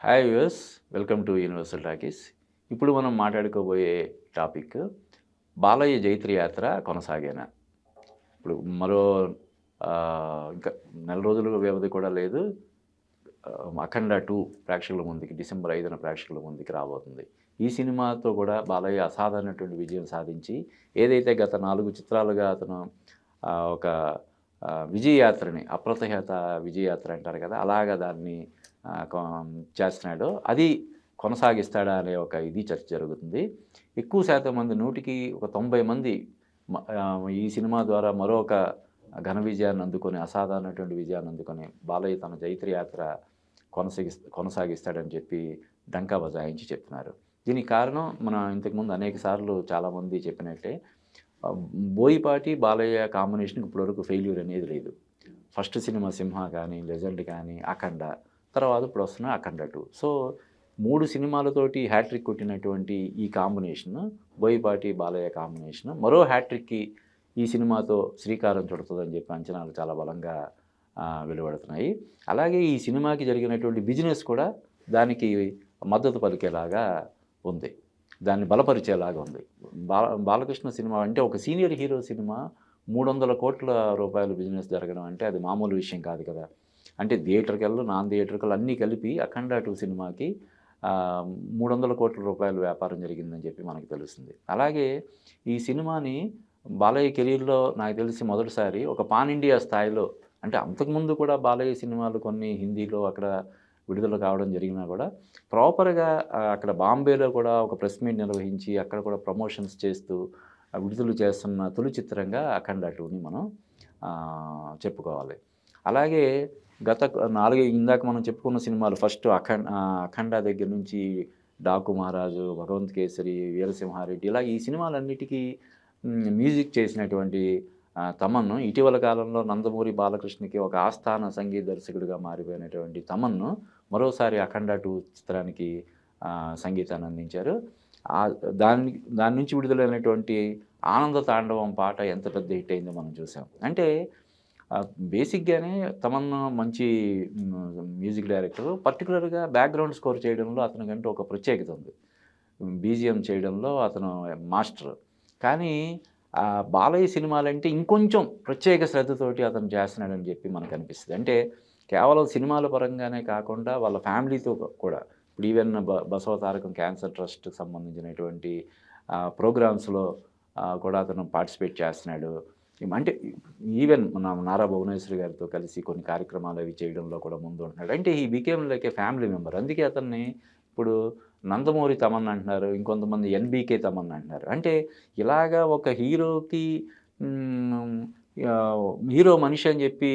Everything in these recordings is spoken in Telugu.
Hi viewers, welcome to universal talkies. ఇప్పుడు మనం మాట్లాడుకోబోయే టాపిక్ బాలయ్య జైత్ర యాత్ర కొనసాగేనా. ఇప్పుడు మరో ఇంకా నెల రోజుల వ్యవధి కూడా లేదు. 'అఖండ 2' ప్రేక్షకుల ముందుకి డిసెంబర్ 5న ప్రేక్షకుల ముందుకి రాబోతుంది. ఈ సినిమాతో కూడా బాలయ్య అసాధారణటువంటి విజయం సాధించి ఏదైతే గత 4 చిత్రాలుగా అతను ఒక విజయయాత్రని అప్రతిహత విజయయాత్ర అంటారు కదా! అలాగా దాన్ని ఆహ్, కొ చేస్తున్నాడు. అది కొనసాగిస్తాడా అనే ఒక ఇది చర్చ జరుగుతుంది. ఎక్కువ శాతం మంది 100కి ఒక 90 మంది ఈ సినిమా ద్వారా మరొక ఘన విజయాన్ని అందుకొని, అసాధారణటువంటి విజయాన్ని అందుకొని బాలయ్య తన జైత్ర యాత్ర కొనసాగిస్తాడని చెప్పి డంకా బజాయించి చెప్తున్నారు. దీనికి కారణం మనం ఇంతకుముందు అనేక సార్లు చాలామంది చెప్పినట్టే ఆహ్, బోయపాటి, బాలయ్య కాంబినేషన్‌కి ఇప్పటివరకు ఫెయిల్యూర్ అనేది లేదు. ఫస్ట్ సినిమా 'సింహ' కానీ, 'లెజెండ్' కానీ, 'అఖండ' తర్వాత ఇప్పుడు వస్తున్న 'అఖండ 2'. సో, 3 సినిమాలతోటి హ్యాట్రిక్ కొట్టినటువంటి ఈ కాంబినేషన్ బోయపాటి, బాలయ్య కాంబినేషన్ మరో హ్యాట్రిక్‌కి ఈ సినిమాతో శ్రీకారం చుడుతదని చెప్పి అంచనాలు చాలా బలంగా వెలువడుతున్నాయి. అలాగే ఈ సినిమాకి జరిగినటువంటి బిజినెస్ కూడా దానికి మద్దతు పలికేలాగా ఉంది. దాన్ని బలపరిచేలాగా ఉంది. బాలకృష్ణ సినిమా అంటే ఒక సీనియర్ హీరో సినిమా 300,00,00,000 బిజినెస్ జరగడం అంటే అది మామూలు విషయం కాదు కదా! అంటే థియేటర్‌కెళ్ళు, నాన్ థియేటర్‌కెళ్ళు అన్నీ కలిపి 'అఖండ 2' సినిమాకి 300,00,00,000 వ్యాపారం జరిగిందని చెప్పి మనకు తెలుస్తుంది. అలాగే ఈ సినిమాని బాలయ్య కెరీర్‌లో నాకు తెలిసి మొదటిసారి ఒక పాన్ ఇండియా స్థాయిలో, అంటే అంతకుముందు కూడా బాలయ్య సినిమాలు కొన్ని హిందీలో అక్కడ విడుదల కావడం జరిగినా కూడా ప్రాపర్‌గా అక్కడ బాంబేలో కూడా ఒక ప్రెస్ మీట్ నిర్వహించి అక్కడ కూడా ప్రమోషన్స్ చేస్తూ విడుదల చేస్తున్న తొలి చిత్రంగా 'అఖండ 2'ని మనం చెప్పుకోవాలి. అలాగే గత 4 ఇందాక మనం చెప్పుకున్న సినిమాలు ఫస్ట్ 'అఖండ' దగ్గర నుంచి 'డాకు మహారాజు', 'భగవంత్ కేసరి', 'వీరసింహారెడ్డి' ఇలా ఈ సినిమాలన్నిటికీ మ్యూజిక్ చేసినటువంటి తమన్ను ఇటీవల కాలంలో 'నందమూరి బాలకృష్ణకి' ఒక ఆస్థాన సంగీత దర్శకుడిగా మారిపోయినటువంటి తమన్ను మరోసారి 'అఖండ 2' చిత్రానికి సంగీతాన్ని అందించారు. ఆహ్, దాన్ని దాని నుంచి విడుదలైనటువంటి 'ఆనంద తాండవం' పాట ఎంత పెద్ద హిట్ అయిందో మనం చూసాం. అంటే బేసిక్‌గానే తమన్నా మంచి మ్యూజిక్ డైరెక్టరు. పర్టిక్యులర్‌గా బ్యాక్‌గ్రౌండ్ స్కోర్ చేయడంలో అతనికంటూ ఒక ప్రత్యేకత ఉంది. బీజీఎం చేయడంలో అతను మాస్టర్. కానీ బాలయ్య సినిమాలంటే ఇంకొంచెం ప్రత్యేక శ్రద్ధతోటి అతను చేస్తున్నాడని చెప్పి మనకనిపిస్తది. అంటే కేవలం సినిమాల పరంగానే కాకుండా వాళ్ళ ఫ్యామిలీతో కూడా ఇప్పుడు ఈవెన్ బసవతారకం క్యాన్సర్ ట్రస్ట్‌కి సంబంధించినటువంటి ప్రోగ్రామ్స్‌లో కూడా అతను పార్టిసిపేట్ చేస్తున్నాడు. అంటే ఈవెన్ మన నారా భువనేశ్వరి గారితో కలిసి కొన్ని కార్యక్రమాలు అవి చేయడంలో కూడా ముందుంటున్నాడు. అంటే he became like A family member. అందుకే అతన్ని ఇప్పుడు నందమూరి తమన్ అంటున్నారు. ఇంకొంతమంది ఎన్‌బీకే తమన్ అంటున్నారు. అంటే ఇలాగా ఒక హీరోకి హ్మ్, హీరో మనిషి అని చెప్పి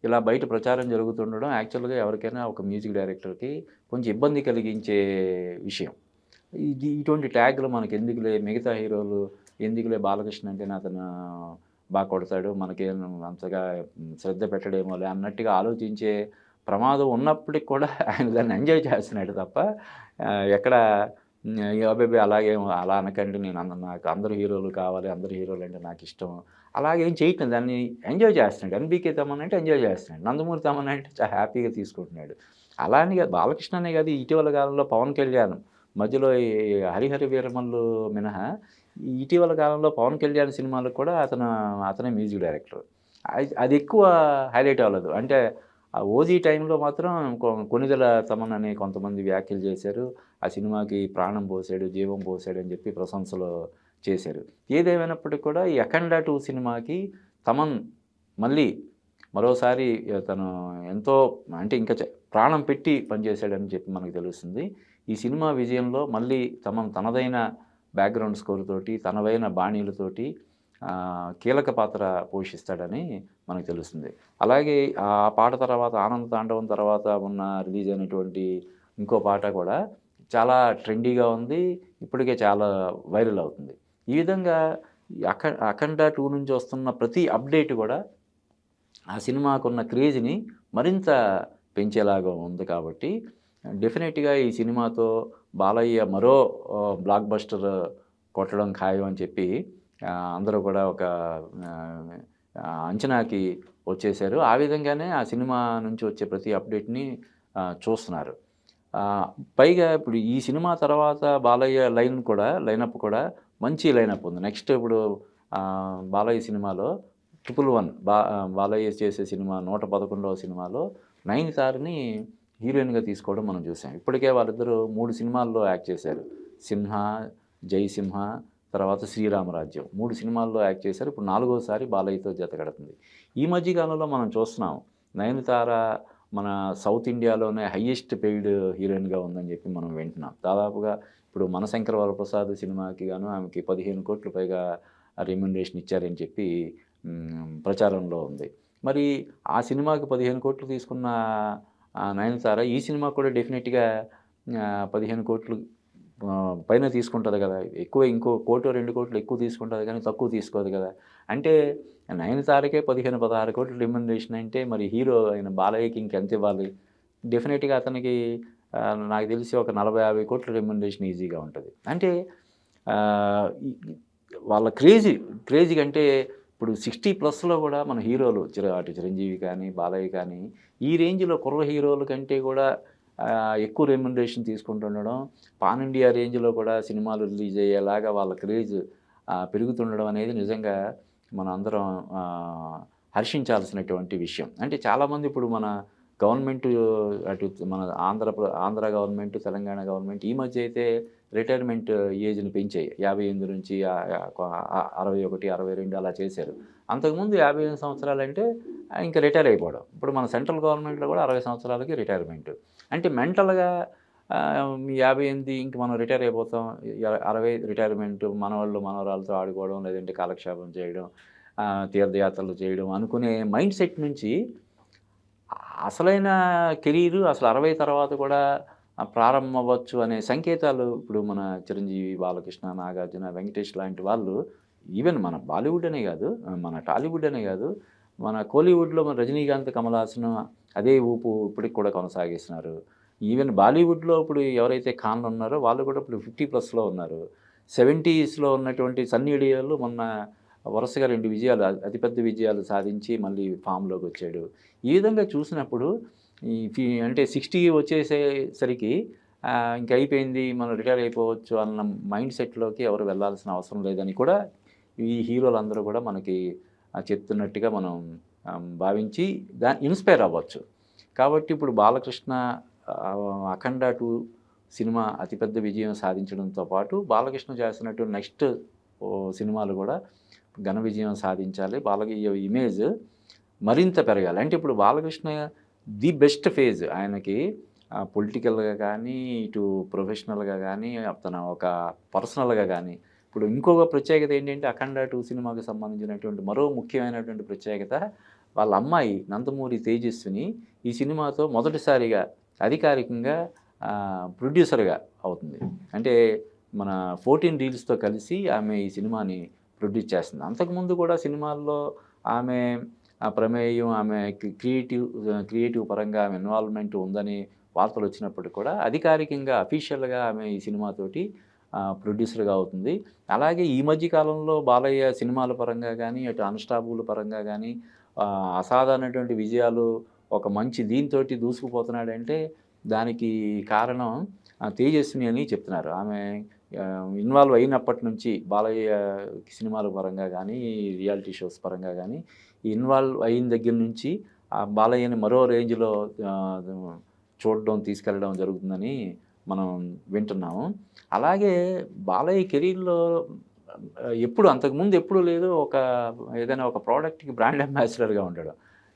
ఇలా బయట ప్రచారం జరుగుతుండడం యాక్చువల్‌గా ఎవరికైనా ఒక మ్యూజిక్ డైరెక్టర్‌కి కొంచెం ఇబ్బంది కలిగించే విషయం. ఇటువంటి ట్యాగ్‌లు మనకెందుకులే, మిగతా హీరోలు ఎందుకులే, బాలకృష్ణ అంటేనే అతను కొడతాడు, మనకేం అంతగా శ్రద్ధ పెట్టడేమోలే అన్నట్టుగా ఆలోచించే ప్రమాదం ఉన్నప్పటికి కూడా ఆయన దాన్ని ఎంజాయ్ చేస్తున్నాడు తప్ప ఎక్కడ అబ్బబ్బే అలాగేం అలా అనకండి, నాకు అందరూ హీరోలు కావాలి, అందరూ హీరోలంటే నాకిష్టం అలాగేం చేయట్లేదు. దాన్ని ఎంజాయ్ చేస్తున్నాడు. ఎన్‌బీకే తమన్ అంటే ఎంజాయ్ చేస్తున్నాడు. నందమూరి తమన్ అంటే చాలా హ్యాపీగా తీసుకుంటున్నాడు. అలా అని కాదు, బాలకృష్ణ అనే కాదు, ఇటీవల కాలంలో పవన్ కళ్యాణ్ మధ్యలో ఈ 'హరిహర వీరమల్లు' మినహా ఇటీవల కాలంలో పవన్ కళ్యాణ్ సినిమాలకు కూడా అతనే మ్యూజిక్ డైరెక్టర్. అది ఎక్కువ హైలైట్ అవ్వలేదు. అంటే ఆ 'ఓజీ' టైంలో మాత్రం కొణిదెల తమన్ అని కొంతమంది వ్యాఖ్యలు చేశారు. ఆ సినిమాకి ప్రాణం పోసాడు, జీవం పోసాడు అని చెప్పి ప్రశంసలు చేశారు. ఏదేమైనప్పటికి కూడా ఈ 'అఖండ 2' సినిమాకి తమన్ మళ్ళీ మరోసారి తను ఎంతో, అంటే ఇంకా ప్రాణం పెట్టి పనిచేశాడని చెప్పి మనకు తెలుస్తుంది. ఈ సినిమా విజయంలో మళ్ళీ తనదైన బ్యాక్‌గ్రౌండ్ స్కోర్ తోటి, తనదైన బాణీలతోటి కీలక పాత్ర పోషిస్తాడని మనకు తెలుస్తుంది. అలాగే ఆ పాట తర్వాత 'ఆనంద తాండవం' తర్వాత రిలీజ్ అయినటువంటి ఇంకో పాట కూడా చాలా ట్రెండీగా ఉంది. ఇప్పటికే చాలా వైరల్ అవుతుంది. ఈ విధంగా 'అఖండ 2' నుంచి వస్తున్న ప్రతి అప్డేట్ కూడా ఆ సినిమాకున్న క్రేజ్‌ని మరింత పెంచేలాగా ఉంది కాబట్టి డెఫినెట్‌గా ఈ సినిమాతో బాలయ్య మరో బ్లాక్ బస్టర్ కొట్టడం ఖాయం అని చెప్పి అందరూ కూడా ఒక ఆహ్, అంచనాకి వచ్చేసారు. ఆ విధంగానే ఆ సినిమా నుంచి వచ్చే ప్రతి అప్డేట్‌ని చూస్తున్నారు. పైగా ఇప్పుడు ఈ సినిమా తర్వాత బాలయ్య లైనప్ కూడా మంచి లైనప్ ఉంది. నెక్స్ట్ ఇప్పుడు బాలయ్య సినిమాలో 111 బాలయ్య చేసే సినిమా 111వ సినిమాలో నయనతారని హీరోయిన్‌గా తీసుకోవడం మనం చూసాం. ఇప్పటికే వాళ్ళిద్దరూ 3 సినిమాల్లో యాక్ట్ చేశారు. 'సింహ', 'జైసింహ' తర్వాత 'శ్రీరామరాజ్యం' 3 సినిమాల్లో యాక్ట్ చేశారు. ఇప్పుడు 4వసారి బాలయ్యతో జతకడుతుంది. ఈ మధ్య కాలంలో మనం చూస్తున్నాం నయనతార మన సౌత్ ఇండియాలోనే హైయెస్ట్ పెయిడ్ హీరోయిన్‌గా ఉందని చెప్పి మనం వింటున్నాం. దాదాపుగా ఇప్పుడు 'మనశంకర వరప్రసాద్' సినిమాకి గాను ఆమెకి 15,00,00,000 పైగా రెమ్యునరేషన్ ఇచ్చారని చెప్పి ప్రచారంలో ఉంది. మరి ఆ సినిమాకి 15,00,00,000 తీసుకున్న నయనతార ఈ సినిమా కూడా డెఫినెట్‌గా 15,00,00,000 పైన తీసుకుంటది కదా! ఎక్కువ ఇంకో 1,00,00,000, 2,00,00,000 ఎక్కువ తీసుకుంటది కానీ తక్కువ తీసుకోదు కదా! అంటే నయనతారకే 15, 16,00,00,000 రెమ్యునరేషన్ అంటే మరి హీరో అయిన బాలయ్యకి ఇంకెంత ఇవ్వాలి? డెఫినెట్‌గా అతనికి నాకు తెలిసి ఒక 40, 50,00,00,000 రెమ్యునరేషన్ ఈజీగా ఉంటది. అంటే ఆహ్, ఈ వాళ్ళ క్రేజీ అంటే ఇప్పుడు 60+లో కూడా మన హీరోలు అటు చిరంజీవి కానీ, బాలయ్య కానీ ఈ రేంజ్‌లో కుర్ర హీరోల కంటే కూడా ఎక్కువ రెమ్యునరేషన్ తీసుకుంటుండడం, పాన్ ఇండియా రేంజ్‌లో కూడా సినిమాలు రిలీజ్ అయ్యేలాగా వాళ్ళ క్రేజ్ పెరుగుతుండడం అనేది నిజంగా మనందరం హర్షించాల్సినటువంటి విషయం. అంటే చాలామంది ఇప్పుడు మన గవర్నమెంటు అటు మన ఆంధ్ర గవర్నమెంట్, తెలంగాణ గవర్నమెంట్ ఈ మధ్య అయితే రిటైర్మెంట్ ఏజ్‌ని పెంచాయి. 58 నుంచి 61, 62 అలా చేశారు. అంతకుముందు 58 సంవత్సరాలంటే ఇంకా రిటైర్ అయిపోవడం. ఇప్పుడు మన సెంట్రల్ గవర్నమెంట్‌లో కూడా 60 సంవత్సరాలకి రిటైర్మెంట్. అంటే మెంటల్‌గా మీ 58 ఇంక మనం రిటైర్ అయిపోతాం. 60 రిటైర్మెంట్ మనవళ్ళు, మనవరాలతో ఆడుకోవడం, లేదంటే కాలక్షేపం చేయడం, తీర్థయాత్రలు చేయడం అనుకునే మైండ్ సెట్ నుంచి అసలైన కెరీరు అసలు 60 తర్వాత కూడా ప్రారంభం అవ్వచ్చు అనే సంకేతాలు ఇప్పుడు మన చిరంజీవి, బాలకృష్ణ, నాగార్జున, వెంకటేష్ లాంటి వాళ్ళు ఈవెన్ మన బాలీవుడ్ అనే కాదు, మన టాలీవుడ్ అనే కాదు, మన కోలీవుడ్‌లో మన రజనీకాంత్, కమల్ హాసన్ అదే ఊపు ఇప్పటికి కూడా కొనసాగిస్తున్నారు. ఈవెన్ బాలీవుడ్‌లో ఇప్పుడు ఎవరైతే ఖాన్లు ఉన్నారో వాళ్ళు కూడా ఇప్పుడు 50+లో ఉన్నారు. 70స్‌లో ఉన్నటువంటి సన్నీ డియోల్ మొన్న వరుసగా 2 విజయాలు అతిపెద్ద విజయాలు సాధించి మళ్ళీ ఫామ్‌లోకి వచ్చాడు. ఈ విధంగా చూసినప్పుడు అంటే 60 వచ్చేసేసరికి ఇంక అయిపోయింది మనం రిటైర్ అయిపోవచ్చు అన్న మైండ్ సెట్‌లోకి ఎవరు వెళ్ళాల్సిన అవసరం లేదని కూడా ఈ హీరోలందరూ కూడా మనకి చెప్తున్నట్టుగా మనం భావించి ఇన్‌స్పైర్ అవ్వచ్చు. కాబట్టి ఇప్పుడు బాలకృష్ణ 'అఖండ 2' సినిమా అతిపెద్ద విజయం సాధించడంతో పాటు బాలకృష్ణ చేస్తున్నట్టు నెక్స్ట్ సినిమాలు కూడా ఘన విజయం సాధించాలి. బాలయ్య ఇమేజ్ మరింత పెరగాలి. అంటే ఇప్పుడు బాలకృష్ణ ది బెస్ట్ ఫేజ్ ఆయనకి పొలిటికల్‌గా కానీ, ఇటు ప్రొఫెషనల్‌గా కానీ, తన ఒక పర్సనల్‌గా కానీ. ఇప్పుడు ఇంకొక ప్రత్యేకత ఏంటంటే 'అఖండ 2' సినిమాకి సంబంధించినటువంటి మరో ముఖ్యమైనటువంటి ప్రత్యేకత వాళ్ళ అమ్మాయి నందమూరి తేజస్విని ఈ సినిమాతో మొదటిసారిగా అధికారికంగా ప్రొడ్యూసర్‌గా అవుతుంది. అంటే మన 14 రీల్స్‌తో కలిసి ఆమె ఈ సినిమాని ప్రొడ్యూస్ చేస్తుంది. అంతకుముందు కూడా సినిమాల్లో ఆమె ప్రమేయం, ఆమె క్రియేటివ్ పరంగా ఆమె ఇన్వాల్వ్‌మెంట్ ఉందని వార్తలు వచ్చినప్పటికి కూడా అధికారికంగా అఫీషియల్‌గా ఆమె ఈ సినిమాతోటి ప్రొడ్యూసర్‌గా అవుతుంది. అలాగే ఈ మధ్య కాలంలో బాలయ్య సినిమాల పరంగా కానీ, అటు అన్‌స్టాపుల్ పరంగా కానీ అసాధారణమైనటువంటి విజయాలు ఒక మంచి దీనితోటి దూసుకుపోతున్నాడంటే దానికి కారణం తేజస్విని అని చెప్తున్నారు. ఆమె ఇన్వాల్వ్ అయినప్పటి నుంచి బాలయ్య సినిమాల పరంగా కానీ, రియాలిటీ షోస్ పరంగా కానీ ఇన్వాల్వ్ అయిన దగ్గర నుంచి బాలయ్యని మరో రేంజ్‌లో చూడడం, తీసుకెళ్ళడం జరుగుతుందని మనం వింటున్నాము. అలాగే బాలయ్య కెరీర్‌లో ఎప్పుడు అంతకుముందు ఎప్పుడూ లేదు ఏదైనా ఒక ప్రోడక్ట్‌కి బ్రాండ్ అంబాసిడర్‌గా ఉంటాడు.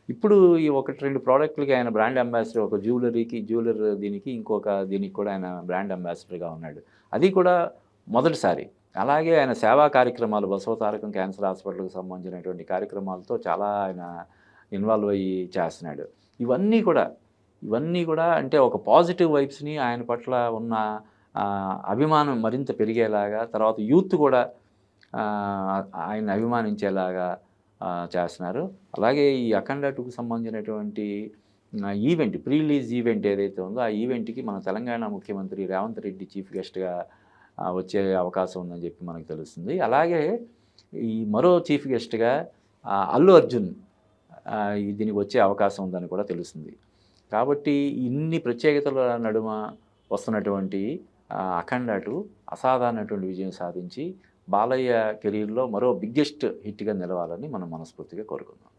ఇప్పుడు ఈ 1, 2 ప్రోడక్ట్‌లకి ఆయన బ్రాండ్ అంబాసిడర్, ఒక జ్యువెలర్ దీనికి, ఇంకొక దీనికి కూడా ఆయన బ్రాండ్ అంబాసిడర్‌గా ఉన్నాడు. అది కూడా మొదటిసారి. అలాగే ఆయన సేవా కార్యక్రమాలు బసవతారకం క్యాన్సర్ హాస్పిటల్‌కి సంబంధించినటువంటి కార్యక్రమాలతో చాలా ఆయన ఇన్వాల్వ్ అయ్యి చేస్తున్నాడు. ఇవన్నీ కూడా అంటే ఒక పాజిటివ్ వైబ్స్‌ని ఆయన పట్ల ఉన్న అభిమానం మరింత పెరిగేలాగా, తర్వాత యూత్ కూడా ఆయన్ని అభిమానించేలాగా చేస్తున్నారు. అలాగే ఈ 'అఖండ 2'కి సంబంధించినటువంటి ప్రీ రిలీజ్ ఈవెంట్ ఏదైతే ఉందో ఆ ఈవెంట్‌కి మన తెలంగాణ ముఖ్యమంత్రి రేవంత్ రెడ్డి చీఫ్ గెస్ట్‌గా వచ్చే అవకాశం ఉందని చెప్పి మనకు తెలుస్తుంది. అలాగే ఈ మరో చీఫ్ గెస్ట్‌గా అల్లు అర్జున్ దీనికి వచ్చే అవకాశం ఉందని కూడా తెలుస్తుంది. కాబట్టి ఇన్ని ప్రత్యేకతల నడుమ వస్తున్నటువంటి అఖండ అటు అసాధారణటువంటి విజయం సాధించి బాలయ్య కెరీర్లో మరో బిగ్గెస్ట్ హిట్గా నిలవాలని మనం మనస్ఫూర్తిగా కోరుకుందాం.